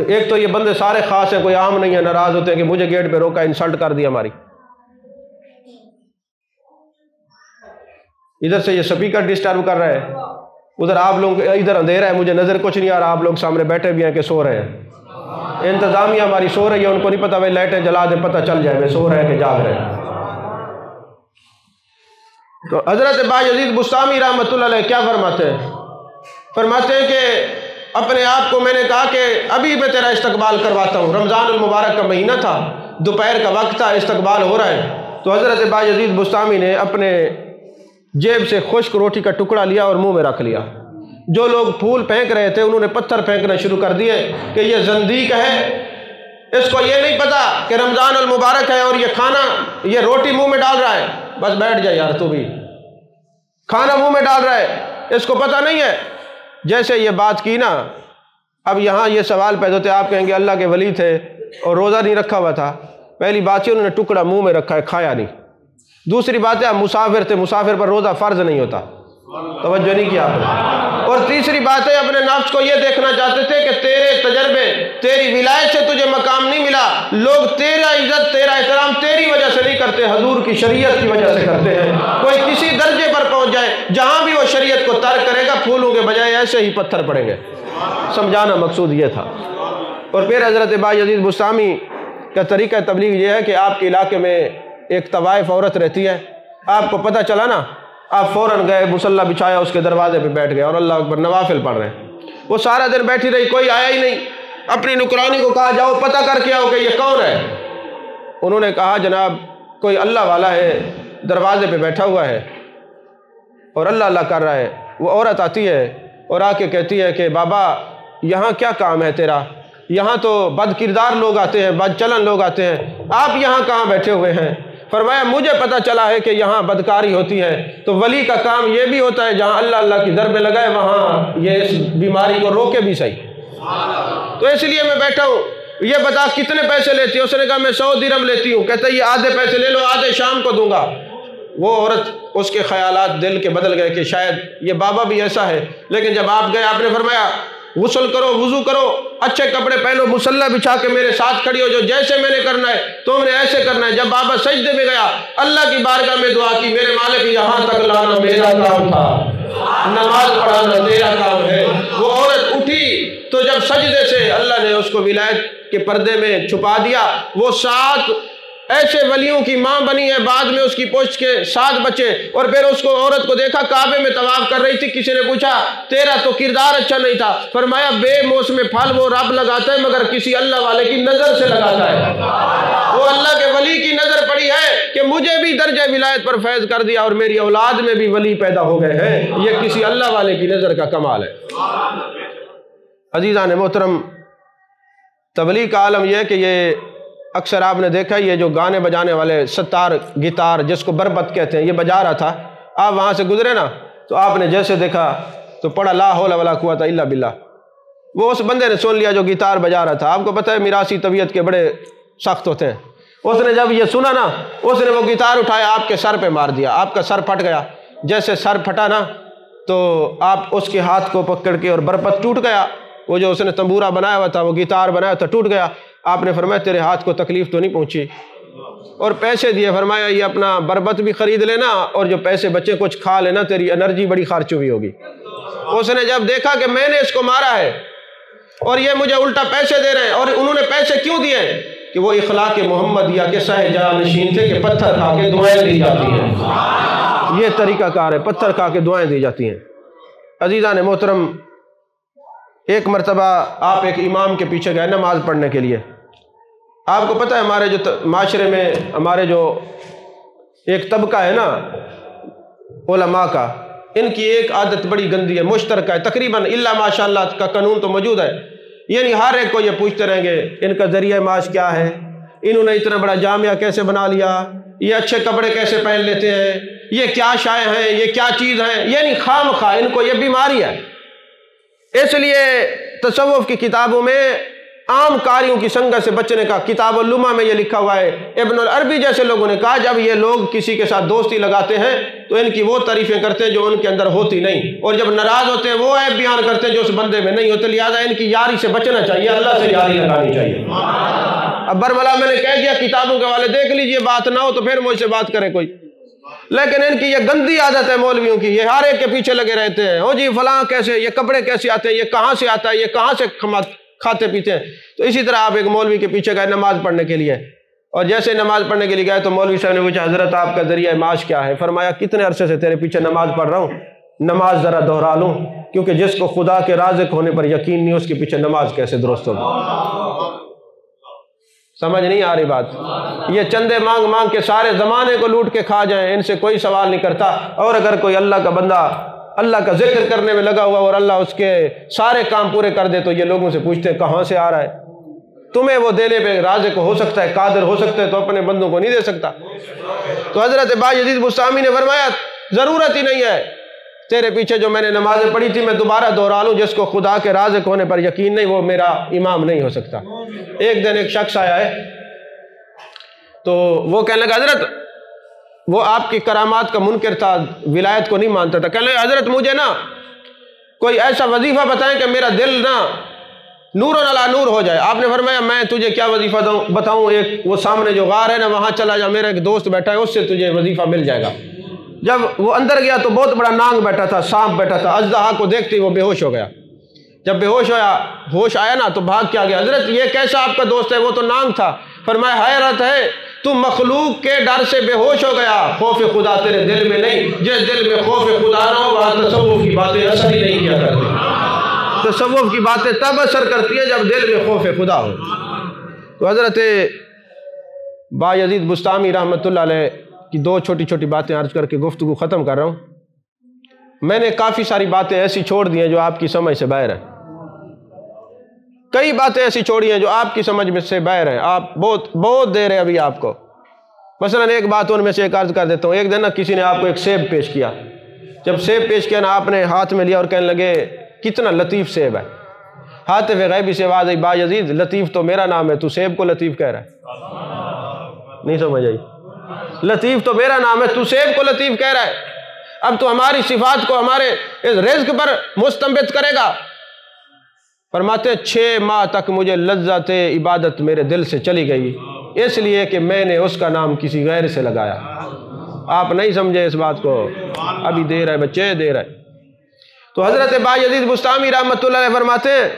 ایک تو یہ بندے سارے خاص ہیں، کوئی عام نہیں ہے، ناراض ہوتے ہیں کہ مجھے گیٹ پہ روکا، انسلٹ کر دیا ہماری۔ ادھر سے یہ سپیکر ڈسٹرب کر رہے ہیں، ادھر آپ لوگ، ادھر اندھیرا ہے، مجھے نظر کچھ نہیں آ رہا، آپ لوگ سامنے بیٹھے بھی ہیں کہ سو رہے ہیں۔ انتظامیہ ہماری سو رہی ہے، ان کو نہیں پتا، بھائی لائٹیں جلا دیں پتہ چل جائے وہ سو رہے ہیں کہ جاگ رہے ہیں۔ تو حضرت بایزید بسطامی رحمۃ اللہ علیہ کیا فرماتے ہیں؟ فرماتے ہیں کہ اپنے آپ کو میں نے کہا کہ ابھی میں تیرا استقبال کرواتا ہوں، رمضان المبارک کا مہینہ تھا، دوپہر کا وقت تھا، استقبال ہو رہا ہے۔ تو حضرت بایزید بسطامی نے اپنے جیب سے خشک روٹی کا ٹکڑا لیا اور منہ میں رکھ لیا۔ جو لوگ پھول پھینک رہے تھے انہوں نے پتھر پھینکنا شروع کر دیے کہ یہ زندیق ہے، اس کو یہ نہیں پتا کہ رمضان المبارک ہے اور یہ کھانا، یہ روٹی منہ میں ڈال رہا ہے، بس بیٹھ جائے یار، تو بھی کھانا منہ میں ڈال رہا ہے، اس کو پتہ نہیں ہے۔ جیسے یہ بات کی نا، اب یہاں یہ سوال پیدا ہوتے، آپ کہیں گے اللہ کے ولی تھے اور روزہ نہیں رکھا ہوا تھا، پہلی بات ہے انہوں نے ٹکڑا منہ میں رکھا ہے، کھایا نہیں۔ دوسری بات ہے آپ مسافر تھے، مسافر پر روزہ فرض نہیں ہوتا، توجہ نہیں کیا آپ نے۔ اور تیسری بات ہے اپنے نفس کو یہ دیکھنا چاہتے تھے کہ تیرے تجربے، تیری ولایت سے تجھے مقام نہیں ملا، لوگ تیرا عزت، تیرا احترام تیری وجہ سے نہیں کرتے، حضور کی شریعت کی وجہ سے کرتے ہیں۔ کوئی کسی درجے پر پہنچ جائے جہاں بھی وہ شریعت کو ترک کرے گا، پھولوں کے بجائے ایسے ہی پتھر پڑیں گے۔ سمجھانا مقصود یہ تھا۔ اور پھر حضرت بایزید بسطامی کا طریقہ تبلیغ یہ ہے کہ آپ کے علاقے میں ایک طوائف عورت رہتی ہے، آپ کو پتہ چلا نا، آپ فوراً گئے، مصلی بچھایا، اس کے دروازے پہ بیٹھ گئے اور اللہ اکبر نوافل پڑھ رہے ہیں۔ وہ سارا دن بیٹھی رہی، کوئی آیا ہی نہیں۔ اپنی نکرانی کو کہا جاؤ پتہ کر کے آؤ کہ یہ کون ہے۔ انہوں نے کہا جناب کوئی اللہ والا ہے، دروازے پہ بیٹھا ہوا ہے اور اللہ اللہ کر رہا ہے۔ وہ عورت آتی ہے اور آ کے کہتی ہے کہ بابا یہاں کیا کام ہے تیرا، یہاں تو بد کردار لوگ آتے ہیں، بد چلن لوگ آتے ہیں، آپ یہاں کہاں بیٹھے ہوئے ہیں؟ فرمایا مجھے پتہ چلا ہے کہ یہاں بدکاری ہوتی ہے، تو ولی کا کام یہ بھی ہوتا ہے جہاں اللہ اللہ کی در میں لگائے وہاں یہ اس بیماری کو روکے بھی صحیح۔ تو اس لیے میں بیٹھا ہوں، یہ بتا کتنے پیسے لیتی ہے؟ اس نے کہا میں 100 درہم لیتی ہوں۔ کہتا ہے یہ آدھے پیسے لے لو، آدھے شام کو دوں گا۔ وہ عورت، اس کے خیالات دل کے بدل گئے کہ شاید یہ بابا بھی ایسا ہے۔ لیکن جب آپ گئے، آپ نے فرمایا غسل کرو، وضو کرو، اچھے کپڑے پہنو، مصلی بچھا کے میرے ساتھ کھڑی ہو، جو جیسے میں نے کرنا ہے تم نے ایسے کرنا ہے۔ جب بابا سجدے میں گیا، اللہ کی بارگاہ میں دعا کی، میرے مالک یہاں تک لانا میرا کام تھا، نماز پڑھانا تیرا کام ہے۔ وہ عورت اٹھی تو جب سجدے سے اللہ نے اس کو ولایت کے پردے میں چھپا دیا، وہ 7 ایسے ولیوں کی ماں بنی ہے، بعد میں اس کی پشت کے 7 بچے۔ اور پھر اس کو عورت کو دیکھا کعبے میں طواف کر رہی تھی، کسی نے پوچھا تیرا تو کردار اچھا نہیں تھا، فرمایا بے موسم پھل وہ رب لگاتا ہے مگر کسی اللہ والے کی نظر سے لگاتا ہے۔ وہ اللہ کے ولی کی نظر پڑی ہے کہ مجھے بھی درجہ ولایت پر فیض کر دیا اور میری اولاد میں بھی ولی پیدا ہو گئے ہیں، یہ کسی اللہ والے کی نظر کا کمال ہے۔ عزیزان محترم، تبلیغ کا عالم یہ ہے کہ یہ اکثر آپ نے دیکھا یہ جو گانے بجانے والے ستار، گٹار جس کو بربت کہتے ہیں، یہ بجا رہا تھا، آپ وہاں سے گزرے نا تو آپ نے جیسے دیکھا تو پڑھا لا حول ولا قوت الا باللہ۔ وہ اس بندے نے سن لیا جو گٹار بجا رہا تھا۔ آپ کو پتہ ہے میراثی طبیعت کے بڑے سخت ہوتے ہیں۔ اس نے جب یہ سنا نا، اس نے وہ گٹار اٹھایا، آپ کے سر پہ مار دیا، آپ کا سر پھٹ گیا۔ جیسے سر پھٹا نا تو آپ اس کے ہاتھ کو پکڑ کے، اور بربت ٹوٹ گیا، وہ جو اس نے تنبورہ بنایا ہوا تھا، وہ گٹار بنایا تھا، ٹوٹ گیا۔ آپ نے فرمایا تیرے ہاتھ کو تکلیف تو نہیں پہنچی، اور پیسے دیے، فرمایا یہ اپنا بربت بھی خرید لینا اور جو پیسے بچے کچھ کھا لینا، تیری انرجی بڑی خرچ ہوئی ہوگی۔ اس نے جب دیکھا کہ میں نے اس کو مارا ہے اور یہ مجھے الٹا پیسے دے رہے ہیں، اور انہوں نے پیسے کیوں دیے کہ وہ اخلاق محمدیہ کے سائے جانشین تھے کہ پتھر کھا کے دعائیں دی جاتی ہیں، یہ طریقہ کار ہے، پتھر کھا کے دعائیں دی جاتی ہیں۔ عزیزان محترم، ایک مرتبہ آپ ایک امام کے پیچھے گئے نماز پڑھنے کے لیے۔ آپ کو پتہ ہے ہمارے جو معاشرے میں ہمارے جو ایک طبقہ ہے نا علماء کا، ان کی ایک عادت بڑی گندی ہے، مشترکہ ہے تقریباً، الا ماشاء اللہ کا قانون تو موجود ہے، یعنی ہر ایک کو یہ پوچھتے رہیں گے ان کا ذریعہ معاش کیا ہے، انہوں نے اتنا بڑا جامعہ کیسے بنا لیا، یہ اچھے کپڑے کیسے پہن لیتے ہیں، یہ کیا شائع ہیں، یہ کیا چیز ہیں، یعنی خام خواہ ان کو یہ بیماری ہے۔ اس لیے تصوف کی کتابوں میں عام کاریوں کی سنگت سے بچنے کا، کتاب اللمہ میں یہ لکھا ہوا ہے، ابن العربی جیسے لوگوں نے کہا جب یہ لوگ کسی کے ساتھ دوستی لگاتے ہیں تو ان کی وہ تعریفیں کرتے ہیں جو ان کے اندر ہوتی نہیں، اور جب ناراض ہوتے ہیں وہ عیب بیان کرتے ہیں جو اس بندے میں نہیں ہوتے، لہٰذا ان کی یاری سے بچنا چاہیے، اللہ سے یاری لگانی چاہیے۔ اب برملا میں نے کہہ دیا کتابوں کے حوالے دیکھ لیجئے، بات نہ ہو تو پھر مجھ سے بات کرے کوئی، لیکن ان کی یہ گندی عادت ہے مولویوں کی، یہ ہر ایک کے پیچھے لگے رہتے ہیں، ہو جی فلاں کیسے، یہ کپڑے کیسے آتے ہیں، یہ کہاں سے آتا ہے، یہ کہاں سے کھاتے پیتے ہیں۔ تو اسی طرح آپ ایک مولوی کے پیچھے گئے نماز پڑھنے کے لیے، اور جیسے نماز پڑھنے کے لیے گئے تو مولوی صاحب نے پوچھا حضرت آپ کا ذریعہ معاش کیا ہے؟ فرمایا کتنے عرصے سے تیرے پیچھے نماز پڑھ رہا ہوں، نماز ذرا دہرا لوں، کیونکہ جس کو خدا کے رازق ہونے پر یقین نہیں اس کے پیچھے نماز کیسے درست ہوگی۔ سمجھ نہیں آ رہی بات؟ یہ چندے مانگ مانگ کے سارے زمانے کو لوٹ کے کھا جائیں، ان سے کوئی سوال نہیں کرتا، اور اگر کوئی اللہ کا بندہ اللہ کا ذکر کرنے میں لگا ہوا اور اللہ اس کے سارے کام پورے کر دے تو یہ لوگوں سے پوچھتے کہاں سے آ رہا ہے؟ تمہیں وہ دینے پہ رازق ہو سکتا ہے، قادر ہو سکتا ہے، تو اپنے بندوں کو نہیں دے سکتا؟ تو حضرت بایزید بسطامی نے فرمایا ضرورت ہی نہیں ہے، تیرے پیچھے جو میں نے نمازیں پڑھی تھی میں دوبارہ دہرا لوں، جس کو خدا کے رازق ہونے پر یقین نہیں وہ میرا امام نہیں ہو سکتا۔ ایک دن ایک شخص آیا ہے تو وہ کہنے لگا حضرت، وہ آپ کی کرامات کا منکر تھا، ولایت کو نہیں مانتا تھا، کہنے لگا حضرت مجھے نا کوئی ایسا وظیفہ بتائیں کہ میرا دل نا نور علی نور ہو جائے۔ آپ نے فرمایا میں تجھے کیا وظیفہ بتاؤں، ایک وہ سامنے جو غار ہے نا وہاں چلا جا، میرا ایک دوست بیٹھا ہے اس سے تجھے وظیفہ مل جائے گا۔ جب وہ اندر گیا تو بہت بڑا نانگ بیٹھا تھا، سانپ بیٹھا تھا، اژدہا کو دیکھتے ہی وہ بے ہوش ہو گیا۔ جب بے ہوش ہوش آیا نا تو بھاگ کے آ گیا، حضرت یہ کیسا آپ کا دوست ہے؟ وہ تو نانگ تھا۔ فرمایا حیرت ہے تو مخلوق کے ڈر سے بے ہوش ہو گیا، خوف خدا تیرے دل میں نہیں، جس دل میں خوف خدا نہ ہو وہاں تصوف کی باتیں اثر ہی نہیں کیا کرتی۔ تصوف کی باتیں تب اثر کرتی ہیں جب دل میں خوف خدا ہو۔ تو حضرت بایزید بسطامی رحمۃ اللہ علیہ کی دو چھوٹی چھوٹی باتیں عرض کر کے گفتگو ختم کر رہا ہوں۔ میں نے کافی ساری باتیں ایسی چھوڑ دی ہیں جو آپ کی سمجھ سے باہر ہیں، کئی باتیں ایسی چھوڑی ہیں جو آپ کی سمجھ میں سے باہر ہیں، آپ بہت دیر ہے ابھی آپ کو۔ مثلا ایک بات ان میں سے ایک عرض کر دیتا ہوں، ایک دن نا کسی نے آپ کو ایک سیب پیش کیا، جب سیب پیش کیا نا آپ نے ہاتھ میں لیا اور کہنے لگے کتنا لطیف سیب ہے۔ ہاتف غیبی سے آواز آئی بایزید لطیف تو میرا نام ہے، تو سیب کو لطیف کہہ رہا ہے؟ نہیں سمجھ آئی؟ لطیف تو میرا نام ہے، تو سیب کو لطیف کہہ رہا ہے، اب تو ہماری صفات کو ہمارے اس رزق پر مستنبت کرے گا۔ فرماتے 6 ماہ تک مجھے لذت عبادت میرے دل سے چلی گئی، اس لیے کہ میں نے اس کا نام کسی غیر سے لگایا۔ آپ نہیں سمجھے اس بات کو، ابھی دیر ہے بچے، دیر ہے۔ تو حضرت بایزید بسطامی رحمۃ اللہ علیہ فرماتے ہیں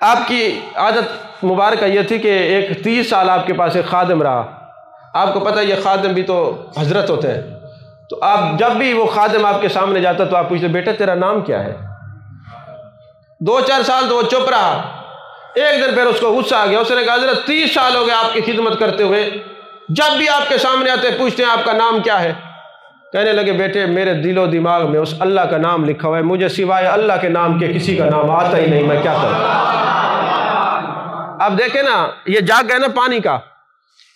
آپ کی عادت مبارکہ یہ تھی کہ ایک 30 سال آپ کے پاس ایک خادم رہا۔ آپ کو پتہ ہے یہ خادم بھی تو حضرت ہوتے ہیں، تو آپ جب بھی وہ خادم آپ کے سامنے جاتا تو آپ پوچھتے بیٹا تیرا نام کیا ہے؟ 2-4 سال تو وہ چپ رہا، ایک دن پھر اس کو غصہ آ گیا، اس نے کہا حضرت 30 سال ہو گئے آپ کی خدمت کرتے ہوئے، جب بھی آپ کے سامنے آتے پوچھتے ہیں آپ کا نام کیا ہے؟ کہنے لگے بیٹے میرے دل و دماغ میں اس اللہ کا نام لکھا ہوا ہے، مجھے سوائے اللہ کے نام کے کسی کا نام آتا ہی نہیں، میں کیا کروں؟ اب دیکھیں نا یہ جگ ہے نا پانی کا،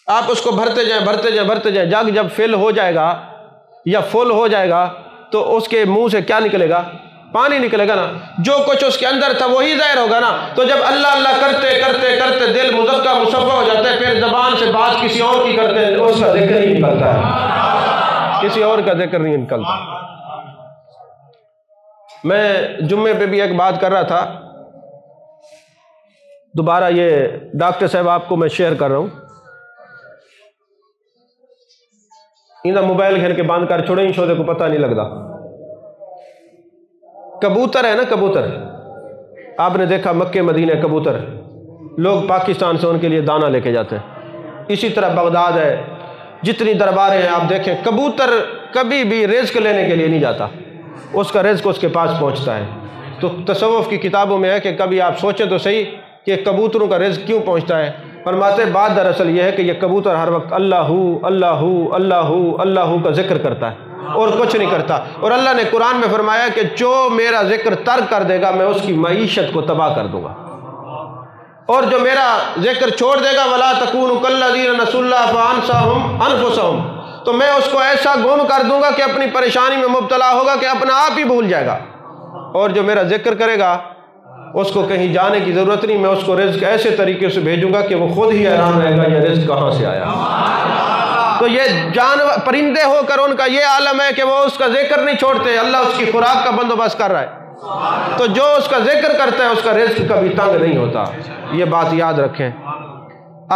آپ اس کو بھرتے جائیں بھرتے جائیں بھرتے جائیں، جگ جب فل ہو جائے گا یا فل ہو جائے گا تو اس کے منہ سے کیا نکلے گا؟ پانی نکلے گا نا، جو کچھ اس کے اندر تھا وہی ظاہر ہوگا نا۔ تو جب اللہ اللہ کرتے کرتے کرتے دل مزکہ مصفہ ہو جاتا ہے، پھر زبان سے بات کسی اور کی کرتے ہیں، اس کا ذکر نہیں نکلتا ہے، کسی اور کا ذکر نہیں نکلتا۔ میں جمعے پہ بھی ایک بات کر رہا تھا، دوبارہ یہ ڈاکٹر صاحب آپ کو میں شیئر کر رہا ہوں، انہیں موبائل گھر کے بند کر چھوڑیں، شودے کو پتہ نہیں لگتا۔ کبوتر ہے نا، کبوتر آپ نے دیکھا مکہ مدینہ کبوتر، لوگ پاکستان سے ان کے لیے دانہ لے کے جاتے ہیں۔ اسی طرح بغداد ہے، جتنی درباریں ہیں آپ دیکھیں، کبوتر کبھی بھی رزق لینے کے لیے نہیں جاتا، اس کا رزق اس کے پاس پہنچتا ہے۔ تو تصوف کی کتابوں میں ہے کہ کبھی آپ سوچیں تو صحیح کہ کبوتروں کا رزق کیوں پہنچتا ہے۔ فرماتے بات دراصل یہ ہے کہ یہ کبوتر ہر وقت اللہ اللہ اللہ اللہ کا ذکر کرتا ہے اور کچھ نہیں کرتا، اور اللہ نے قرآن میں فرمایا کہ جو میرا ذکر ترک کر دے گا میں اس کی معیشت کو تباہ کر دوں گا، اور جو میرا ذکر چھوڑ دے گا وَلَا تَكُونُوا كَالَّذِينَ نَسُوا اللَّهَ فَأَنسَاهُمْ أَنفُسَهُمْ، تو میں اس کو ایسا گم کر دوں گا کہ اپنی پریشانی میں مبتلا ہوگا کہ اپنا آپ ہی بھول جائے گا، اور جو میرا ذکر کرے گا اس کو کہیں جانے کی ضرورت نہیں، میں اس کو رزق ایسے طریقے سے بھیجوں گا کہ وہ خود ہی حیران رہے گا یہ رزق کہاں سے آیا۔ تو یہ جانور پرندے ہو کر ان کا یہ عالم ہے کہ وہ اس کا ذکر نہیں چھوڑتے، اللہ اس کی خوراک کا بندوبست کر رہا ہے، تو جو اس کا ذکر کرتا ہے اس کا رزق کبھی تنگ نہیں ہوتا، یہ بات یاد رکھیں۔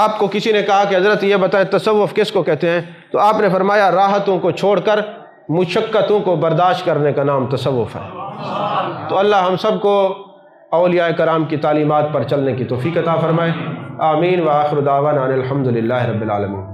آپ کو کسی نے کہا کہ حضرت یہ بتائیں تصوف کس کو کہتے ہیں، تو آپ نے فرمایا راحتوں کو چھوڑ کر مشقتوں کو برداشت کرنے کا نام تصوف ہے۔ تو اللہ ہم سب کو اولیاء کرام کی تعلیمات پر چلنے کی توفیق عطا فرمائے، آمین، وآخر دعوانا ان الحمدللہ رب العالمین۔